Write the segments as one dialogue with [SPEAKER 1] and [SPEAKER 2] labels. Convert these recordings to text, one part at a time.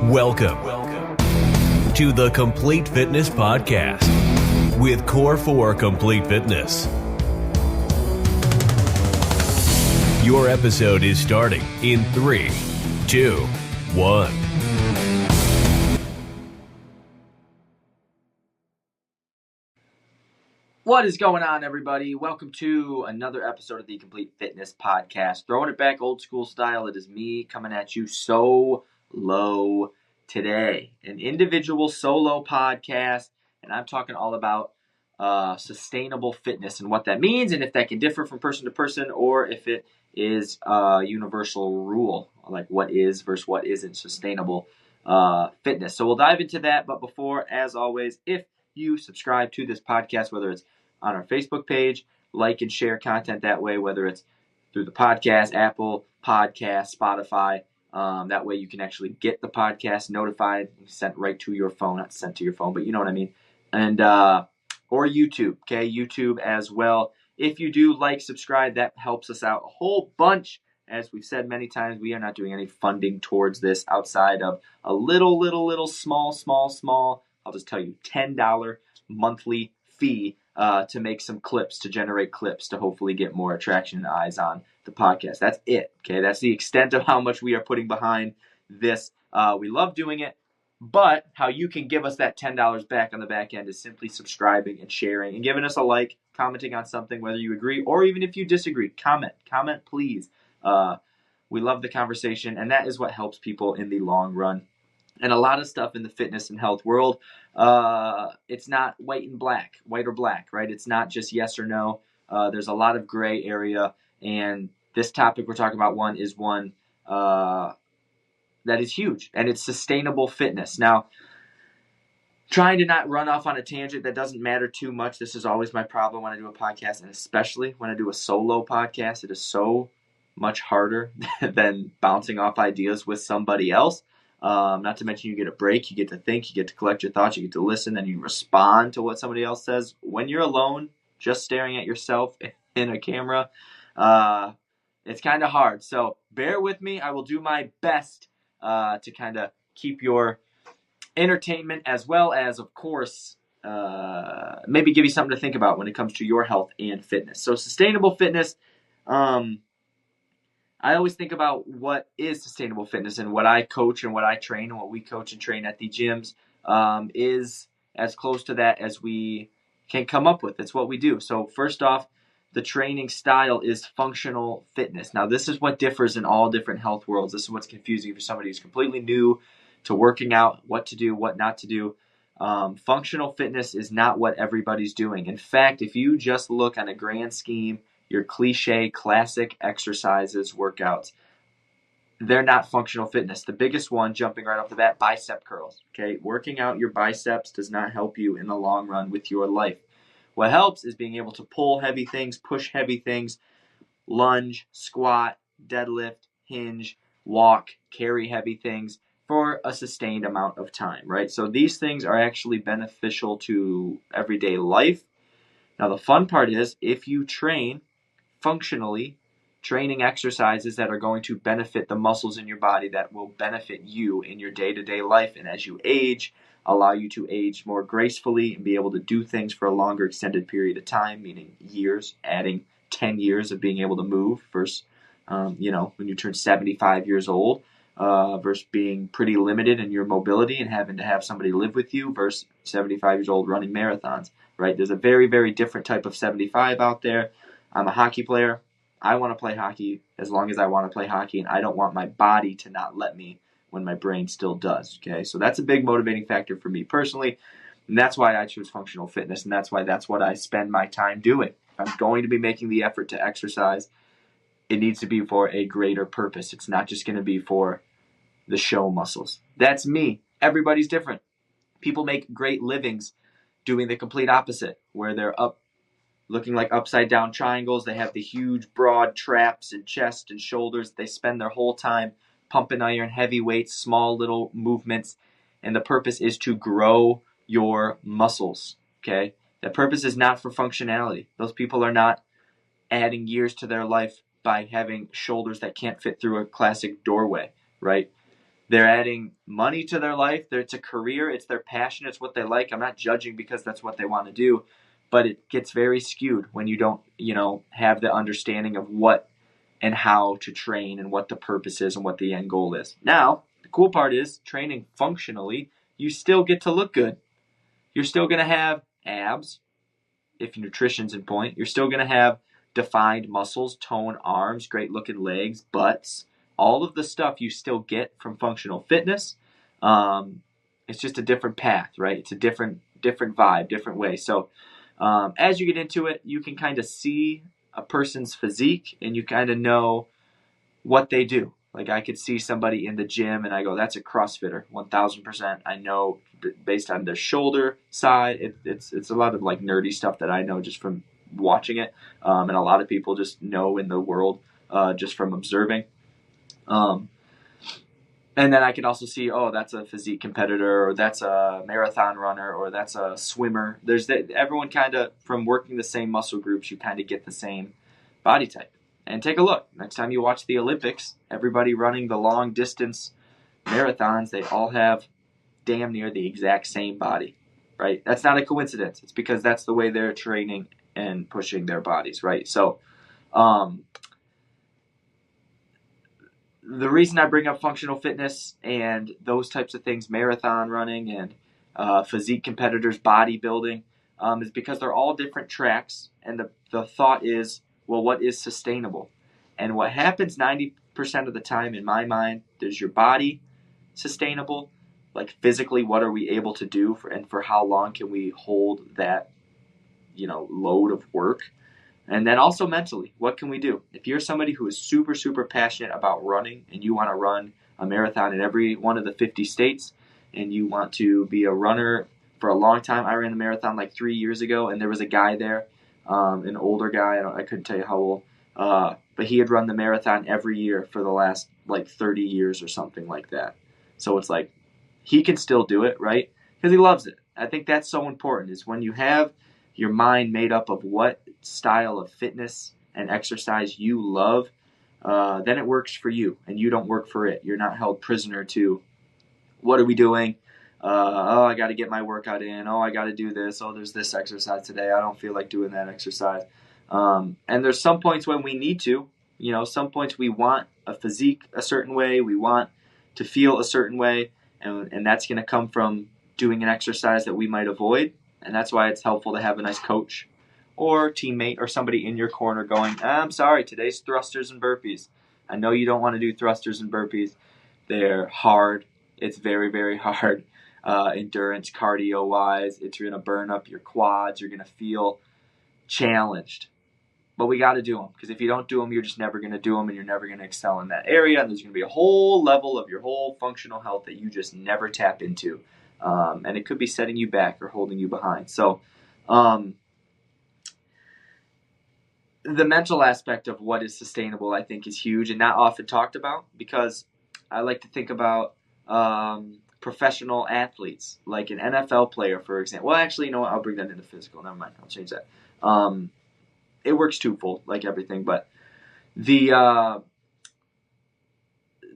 [SPEAKER 1] Welcome to the Complete Fitness Podcast with Core 4 Complete Fitness. Your episode is starting in 3, 2, 1.
[SPEAKER 2] What is going on, everybody? Welcome to another episode of the Complete Fitness Podcast. Throwing it back old school style. It is me coming at you solo today. An individual solo podcast, and I'm talking all about sustainable fitness and what that means, and if that can differ from person to person, or if it is a universal rule, like what is versus what isn't sustainable fitness. So we'll dive into that, but before, as always, if you subscribe to this podcast, whether it's on our Facebook page, like and share content that way, whether it's through the podcast, Apple Podcast, Spotify. That way you can actually get the podcast notified, sent right to your phone, not sent to your phone, but you know what I mean. And or YouTube, okay, YouTube as well. If you do like, subscribe, that helps us out a whole bunch. As we've said many times, we are not doing any funding towards this outside of a little small, I'll just tell you, $10 monthly fee to make some clips, to generate clips, to hopefully get more attraction and eyes on the podcast. That's it, okay? That's the extent of how much we are putting behind this. We love doing it, but how you can give us that $10 back on the back end is simply subscribing and sharing and giving us a like, commenting on something, whether you agree or even if you disagree. Comment, please. We love the conversation, and that is what helps people in the long run. And a lot of stuff in the fitness and health world, it's not white or black, right? It's not just yes or no. There's a lot of gray area, and this topic we're talking about is one that is huge, and it's sustainable fitness. Now, trying to not run off on a tangent that doesn't matter too much. This is always my problem when I do a podcast, and especially when I do a solo podcast. It is so much harder than bouncing off ideas with somebody else. Not to mention you get a break, you get to think, you get to collect your thoughts, you get to listen, and you respond to what somebody else says. When you're alone, just staring at yourself in a camera, it's kind of hard. So bear with me. I will do my best to kind of keep your entertainment as well as, of course, maybe give you something to think about when it comes to your health and fitness. So sustainable fitness, I always think about what is sustainable fitness, and what I coach and what I train and what we coach and train at the gyms is as close to that as we can come up with. It's what we do. So first off, the training style is functional fitness. Now, this is what differs in all different health worlds. This is what's confusing for somebody who's completely new to working out, what to do, what not to do. Functional fitness is not what everybody's doing. In fact, if you just look on a grand scheme, your cliche, classic exercises, workouts, they're not functional fitness. The biggest one, jumping right off the bat, bicep curls. Okay, working out your biceps does not help you in the long run with your life. What helps is being able to pull heavy things, push heavy things, lunge, squat, deadlift, hinge, walk, carry heavy things for a sustained amount of time, right? So these things are actually beneficial to everyday life. Now, the fun part is if you train functionally, training exercises that are going to benefit the muscles in your body, that will benefit you in your day-to-day life, and as you age, allow you to age more gracefully and be able to do things for a longer extended period of time, meaning years, adding 10 years of being able to move versus, when you turn 75 years old, versus being pretty limited in your mobility and having to have somebody live with you versus 75 years old running marathons, right? There's a very, very different type of 75 out there. I'm a hockey player. I want to play hockey as long as I want to play hockey, and I don't want my body to not let me when my brain still does, okay? So that's a big motivating factor for me personally, and that's why I choose functional fitness, and that's what I spend my time doing. If I'm going to be making the effort to exercise, it needs to be for a greater purpose. It's not just going to be for the show muscles. That's me. Everybody's different. People make great livings doing the complete opposite, where they're up looking like upside down triangles. They have the huge broad traps and chest and shoulders. They spend their whole time pumping iron, heavy weights, small little movements, and the purpose is to grow your muscles, okay? The purpose is not for functionality. Those people are not adding years to their life by having shoulders that can't fit through a classic doorway, right? They're adding money to their life. It's a career. It's their passion. It's what they like. I'm not judging because that's what they want to do, but it gets very skewed when you don't, have the understanding of what and how to train and what the purpose is and what the end goal is. Now, the cool part is training functionally, you still get to look good. You're still going to have abs if nutrition's in point. You're still going to have defined muscles, toned arms, great looking legs, butts, all of the stuff you still get from functional fitness. It's just a different path, right? It's a different vibe, different way. So as you get into it, you can kind of see a person's physique and you kind of know what they do. Like I could see somebody in the gym and I go, that's a CrossFitter, 1000%. I know based on their shoulder side. It's a lot of like nerdy stuff that I know just from watching it, and a lot of people just know in the world just from observing. And then I can also see, oh, that's a physique competitor, or that's a marathon runner, or that's a swimmer. Everyone kind of, from working the same muscle groups, you kind of get the same body type. And take a look. Next time you watch the Olympics, everybody running the long distance marathons, they all have damn near the exact same body, right? That's not a coincidence. It's because that's the way they're training and pushing their bodies, right? So, the reason I bring up functional fitness and those types of things, marathon running and physique competitors, bodybuilding, is because they're all different tracks. And the thought is, well, what is sustainable? And what happens 90% of the time in my mind, is your body sustainable? Like physically, what are we able to do and for how long can we hold that, load of work? And then also mentally, what can we do? If you're somebody who is super, super passionate about running and you want to run a marathon in every one of the 50 states and you want to be a runner for a long time. I ran a marathon like 3 years ago and there was a guy there, an older guy, I couldn't tell you how old, but he had run the marathon every year for the last like 30 years or something like that. So it's like he can still do it, right? Because he loves it. I think that's so important is when you have your mind made up of what style of fitness and exercise you love, then it works for you and you don't work for it. You're not held prisoner to what are we doing? I got to get my workout in. Oh, I got to do this. Oh, there's this exercise today. I don't feel like doing that exercise. And there's some points when we need to, some points we want a physique a certain way. We want to feel a certain way. And that's going to come from doing an exercise that we might avoid. And that's why it's helpful to have a nice coach or teammate or somebody in your corner going, I'm sorry, today's thrusters and burpees. I know you don't want to do thrusters and burpees. They're hard. It's very, very hard. Endurance, cardio-wise, it's going to burn up your quads. You're going to feel challenged. But we got to do them because if you don't do them, you're just never going to do them and you're never going to excel in that area. And there's going to be a whole level of your whole functional health that you just never tap into. And it could be setting you back or holding you behind. So the mental aspect of what is sustainable, I think, is huge and not often talked about because I like to think about professional athletes, like an NFL player, for example. Well, actually, you know what? I'll bring that into physical. Never mind. I'll change that. It works twofold, like everything. But the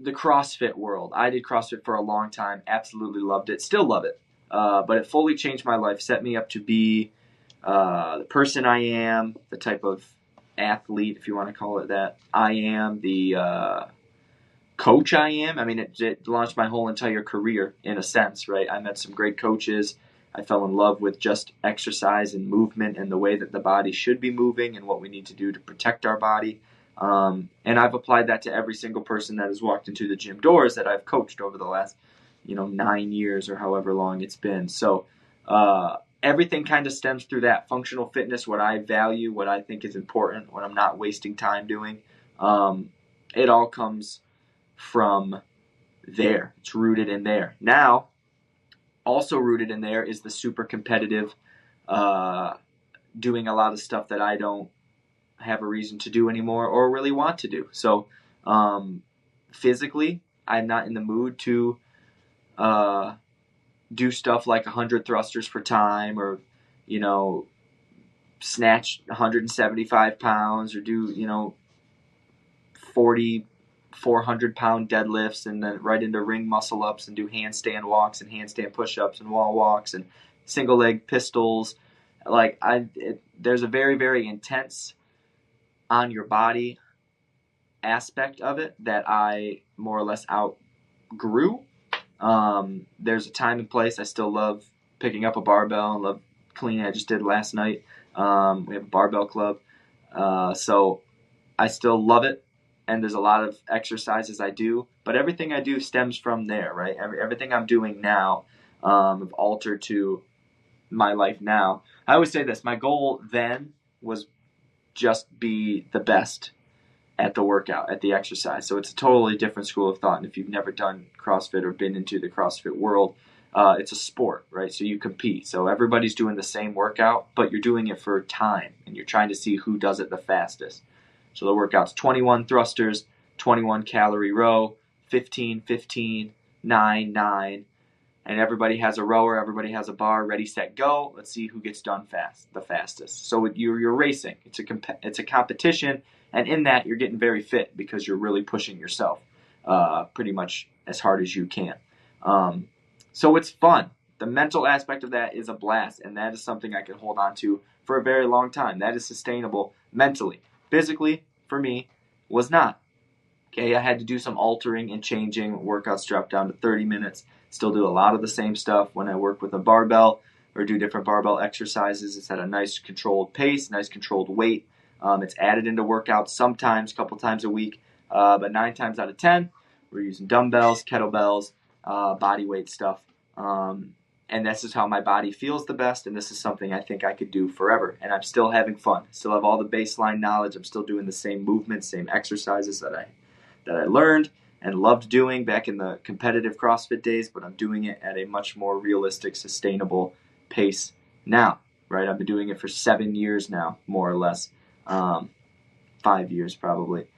[SPEAKER 2] CrossFit world, I did CrossFit for a long time. Absolutely loved it. Still love it. But it fully changed my life, set me up to be the person I am, the type of athlete, if you want to call it that, I am, the coach I am. I mean, it launched my whole entire career in a sense, right? I met some great coaches. I fell in love with just exercise and movement and the way that the body should be moving and what we need to do to protect our body. And I've applied that to every single person that has walked into the gym doors that I've coached over the last, 9 years or however long it's been. So everything kind of stems through that functional fitness, what I value, what I think is important, what I'm not wasting time doing. It all comes from there. It's rooted in there. Now, also rooted in there is the super competitive, doing a lot of stuff that I don't have a reason to do anymore or really want to do. So physically, I'm not in the mood to do stuff like 100 thrusters for time or, snatch 175 pounds or do, 40 400-pound deadlifts and then right into ring muscle ups and do handstand walks and handstand push-ups and wall walks and single leg pistols. There's a very, very intense on your body aspect of it that I more or less outgrew. There's a time and place. I still love picking up a barbell and love cleaning. I just did last night. We have a barbell club. So I still love it. And there's a lot of exercises I do, but everything I do stems from there, right? Everything I'm doing now, have altered to my life now. I always say this, my goal then was just be the best at the workout, at the exercise. So it's a totally different school of thought. And if you've never done CrossFit or been into the CrossFit world, it's a sport, right? So you compete. So everybody's doing the same workout, but you're doing it for time and you're trying to see who does it the fastest. So the workout's 21 thrusters, 21 calorie row, 15, 15, 9, 9. And everybody has a rower, everybody has a bar, ready, set, go. Let's see who gets done the fastest. So you're racing. It's a competition, and in that you're getting very fit because you're really pushing yourself pretty much as hard as you can. So it's fun. The mental aspect of that is a blast, and that is something I can hold on to for a very long time. That is sustainable mentally. Physically, for me, was not. Okay, I had to do some altering and changing. Workouts dropped down to 30 minutes. Still do a lot of the same stuff when I work with a barbell or do different barbell exercises. It's at a nice controlled pace, nice controlled weight. It's added into workouts sometimes, a couple times a week, but 9 times out of 10, we're using dumbbells, kettlebells, body weight stuff. And this is how my body feels the best, and this is something I think I could do forever. And I'm still having fun. Still have all the baseline knowledge. I'm still doing the same movements, same exercises that I learned and loved doing back in the competitive CrossFit days, but I'm doing it at a much more realistic, sustainable pace now, right? I've been doing it for 7 years now, more or less, 5 years probably,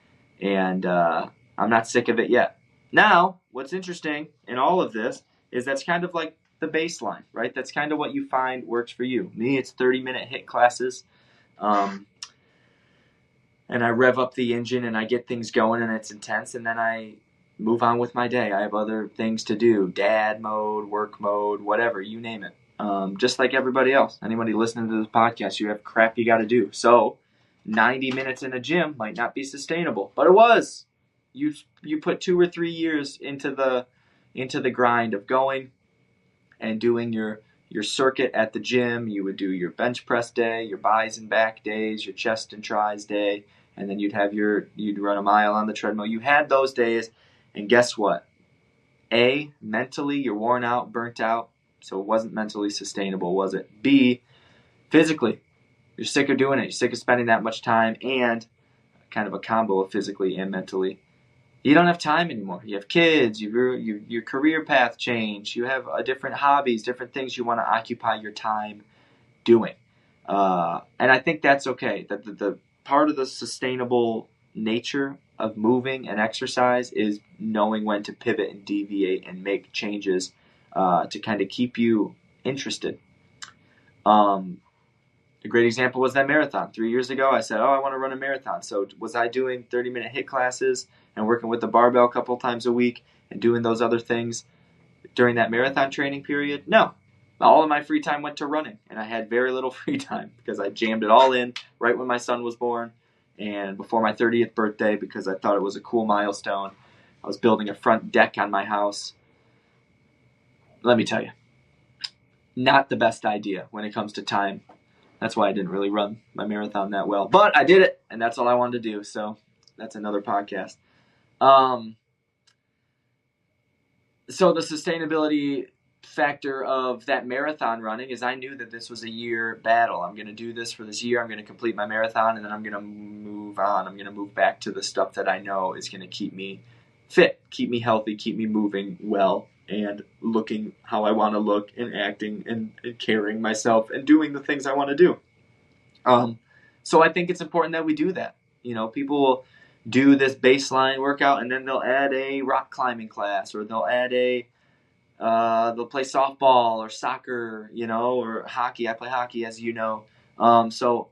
[SPEAKER 2] and I'm not sick of it yet. Now, what's interesting in all of this is that's kind of like the baseline, right? That's kind of what you find works for you. Me, it's 30-minute HIIT classes, and I rev up the engine and I get things going and it's intense, and then I move on with my day. I have other things to do, dad mode, work mode, whatever, you name it. Just like everybody else. Anybody listening to this podcast, you have crap you got to do. So 90 minutes in a gym might not be sustainable, but it was. You put 2 or 3 years into the grind of going and doing your circuit at the gym. You would do your bench press day, your buys and back days, your chest and tries day, and then you'd run a mile on the treadmill. You had those days, and guess what? A, mentally you're worn out, burnt out, so it wasn't mentally sustainable, was it? B, physically, you're sick of doing it. You're sick of spending that much time, and kind of a combo of physically and mentally. You don't have time anymore. You have kids, your career path changed, you have different hobbies, different things you want to occupy your time doing. And I think that's okay. That the part of the sustainable nature of moving and exercise is knowing when to pivot and deviate and make changes to kind of keep you interested. A great example was that marathon. 3 years ago, I said, I want to run a marathon. So was I doing 30-minute HIIT classes and working with the barbell a couple times a week and doing those other things during that marathon training period? No. All of my free time went to running, and I had very little free time because I jammed it all in right when my son was born and before my 30th birthday because I thought it was a cool milestone. I was building a front deck on my house. Let me tell you, not the best idea when it comes to time. That's why I didn't really run my marathon that well. But I did it, and that's all I wanted to do. So that's another podcast. So the sustainability factor of that marathon running is I knew that this was a year battle. I'm going to do this for this year. I'm going to complete my marathon, and then I'm going to move on. I'm going to move back to the stuff that I know is going to keep me fit, keep me healthy, keep me moving well, and looking how I want to look and acting and carrying myself and doing the things I want to do. So I think it's important that we do that. You know, people will do this baseline workout and then they'll add a rock climbing class, or they'll add they'll play softball or soccer, or hockey. I play hockey, as you know. So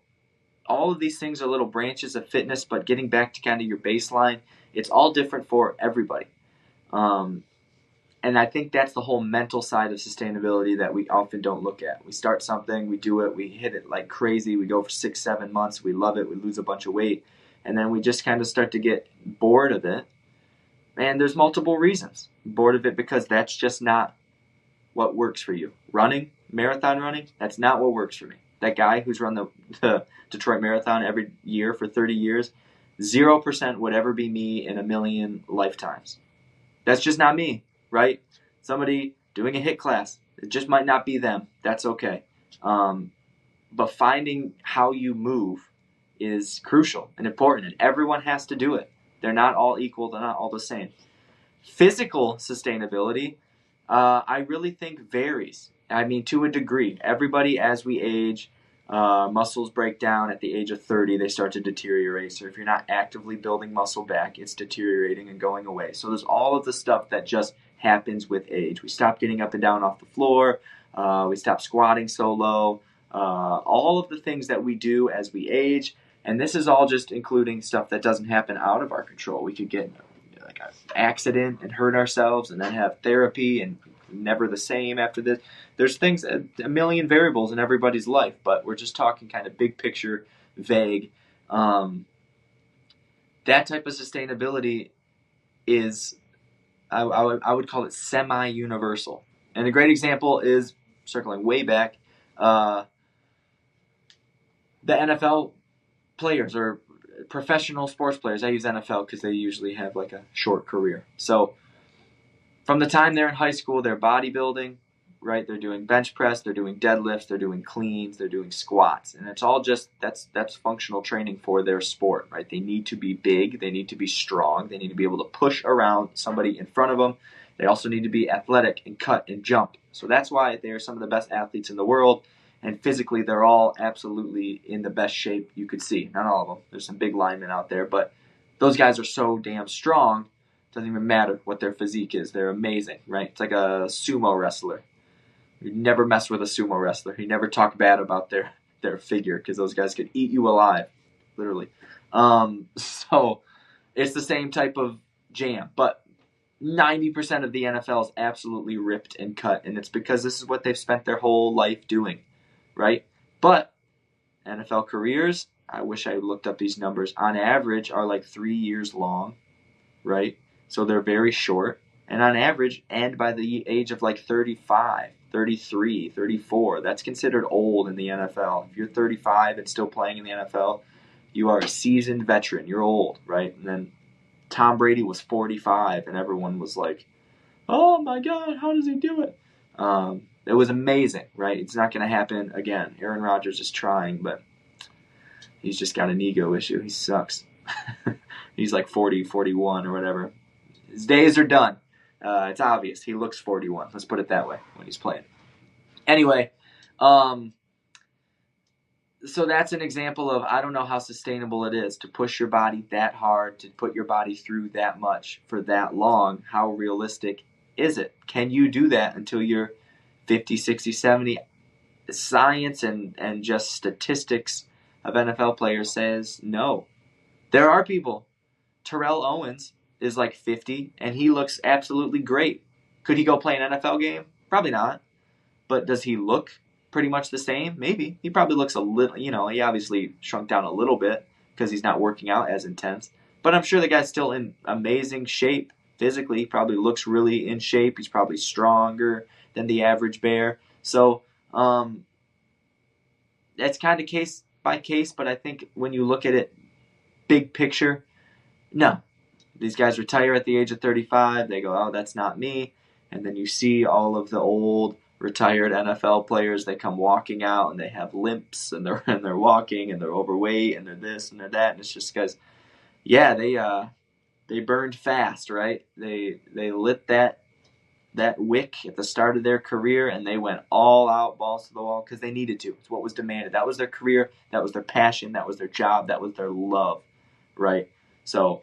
[SPEAKER 2] all of these things are little branches of fitness, but getting back to kind of your baseline It's all different for everybody. And I think that's the whole mental side of sustainability that we often don't look at. We start something, we do it, we hit it like crazy, we go for 6-7 months, we love it, we lose a bunch of weight, and then we just kind of start to get bored of it. And there's multiple reasons. Bored of it because that's just not what works for you. Running, marathon running, that's not what works for me. That guy who's run the Detroit Marathon every year for 30 years, 0% would ever be me in a million lifetimes. That's just not me. Right? Somebody doing a HIIT class. It just might not be them. That's okay. But finding how you move is crucial and important, and everyone has to do it. They're not all equal. They're not all the same. Physical sustainability, I really think varies. I mean, to a degree. Everybody, as we age, muscles break down at the age of 30. They start to deteriorate. So if you're not actively building muscle back, it's deteriorating and going away. So there's all of the stuff that just happens with age. We stop getting up and down off the floor. We stop squatting so low. All of the things that we do as we age. And this is all just including stuff that doesn't happen out of our control. We could get like an accident and hurt ourselves and then have therapy and never the same after this. There's things, a million variables in everybody's life, but we're just talking kind of big picture, vague. That type of sustainability is, I would call it semi-universal. And a great example is, circling way back, the NFL players or professional sports players. I use NFL because they usually have like a short career. So from the time they're in high school, they're bodybuilding, right? They're doing bench press, they're doing deadlifts, they're doing cleans, they're doing squats. And it's all just, that's functional training for their sport, right? They need to be big, they need to be strong, they need to be able to push around somebody in front of them. They also need to be athletic and cut and jump. So that's why they're some of the best athletes in the world. And physically, they're all absolutely in the best shape you could see. Not all of them. There's some big linemen out there, but those guys are so damn strong. It doesn't even matter what their physique is. They're amazing, right? It's like a sumo wrestler. You never mess with a sumo wrestler. You never talk bad about their figure because those guys could eat you alive, literally. So it's the same type of jam, but 90% of the NFL is absolutely ripped and cut, and it's because this is what they've spent their whole life doing, right? But NFL careers, I wish I looked up these numbers, on average are like 3 years long, right? So they're very short, and on average end by the age of like 35, 33, 34. That's considered old in the NFL. If you're 35 and still playing in the NFL, you are a seasoned veteran. You're old, right? And then Tom Brady was 45, and everyone was like, oh my God, how does he do it? It was amazing, right? It's not going to happen again. Aaron Rodgers is trying, but he's just got an ego issue. He sucks. He's like 40, 41 or whatever. His days are done. It's obvious. He looks 41. Let's put it that way when he's playing. Anyway, so that's an example of, I don't know how sustainable it is to push your body that hard, to put your body through that much for that long. How realistic is it? Can you do that until you're 50, 60, 70? Science and just statistics of NFL players says no. There are people. Terrell Owens is like 50, and he looks absolutely great. Could he go play an NFL game? Probably not. But does he look pretty much the same? Maybe. He probably looks a little, he obviously shrunk down a little bit because he's not working out as intense. But I'm sure the guy's still in amazing shape physically. He probably looks really in shape. He's probably stronger than the average bear. So that's kind of case by case, but I think when you look at it big picture, no. These guys retire at the age of 35. They go, oh, that's not me. And then you see all of the old retired NFL players. They come walking out and they have limps and they're walking and they're overweight and they're this and they're that. And it's just because, yeah, they burned fast, right? They lit that wick at the start of their career and they went all out, balls to the wall, because they needed to. It's what was demanded. That was their career. That was their passion. That was their job. That was their love, right? So,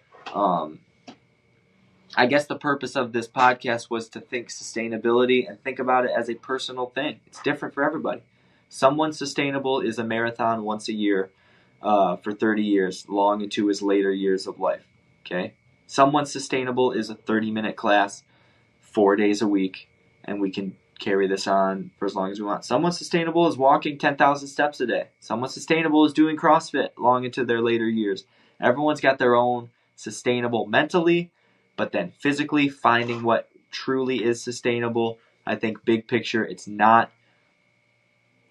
[SPEAKER 2] I guess the purpose of this podcast was to think sustainability and think about it as a personal thing. It's different for everybody. Someone sustainable is a marathon once a year for 30 years, long into his later years of life. Okay? Someone sustainable is a 30-minute class, 4 days a week, and we can carry this on for as long as we want. Someone sustainable is walking 10,000 steps a day. Someone sustainable is doing CrossFit long into their later years. Everyone's got their own sustainable mentally, but then physically finding what truly is sustainable. I think big picture, it's not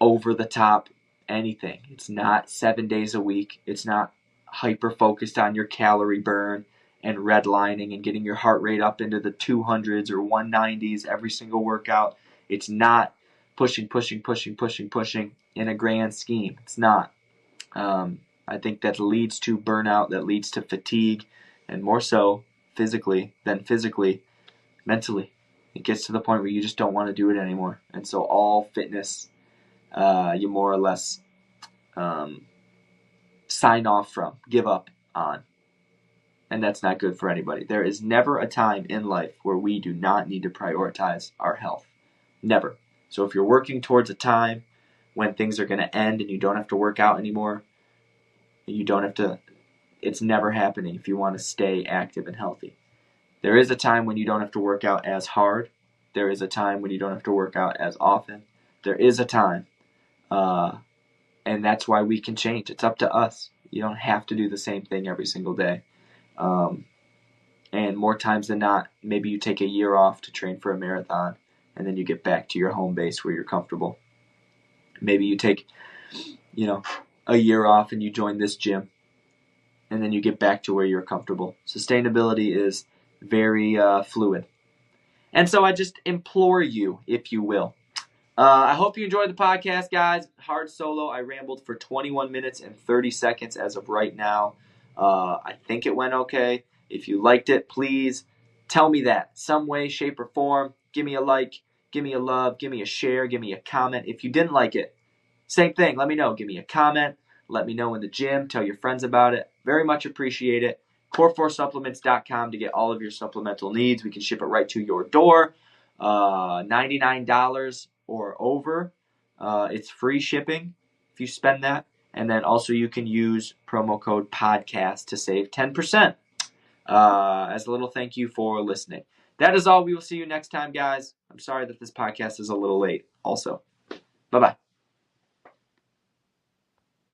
[SPEAKER 2] over the top anything. It's not 7 days a week. It's not hyper focused on your calorie burn and redlining and getting your heart rate up into the 200s or 190s every single workout. It's not pushing in a grand scheme. It's not. I think that leads to burnout, that leads to fatigue, and more so physically than mentally. It gets to the point where you just don't want to do it anymore. And so all fitness, you more or less sign off from, give up on. And that's not good for anybody. There is never a time in life where we do not need to prioritize our health. Never. So if you're working towards a time when things are going to end and you don't have to work out anymore, it's never happening if you want to stay active and healthy. There is a time when you don't have to work out as hard. There is a time when you don't have to work out as often. There is a time. And that's why we can change. It's up to us. You don't have to do the same thing every single day. And more times than not, maybe you take a year off to train for a marathon, and then you get back to your home base where you're comfortable. Maybe you take, a year off and you join this gym, and then you get back to where you're comfortable. Sustainability is very fluid. And so I just implore you, if you will. I hope you enjoyed the podcast, guys. Hard solo. I rambled for 21 minutes and 30 seconds as of right now. I think it went okay. If you liked it, please tell me that. Some way, shape, or form. Give me a like. Give me a love. Give me a share. Give me a comment. If you didn't like it, same thing. Let me know. Give me a comment. Let me know in the gym. Tell your friends about it. Very much appreciate it. Core4supplements.com to get all of your supplemental needs. We can ship it right to your door. $99 or over. It's free shipping if you spend that. And then also you can use promo code podcast to save 10% as a little thank you for listening. That is all. We will see you next time, guys. I'm sorry that this podcast is a little late also. Bye-bye.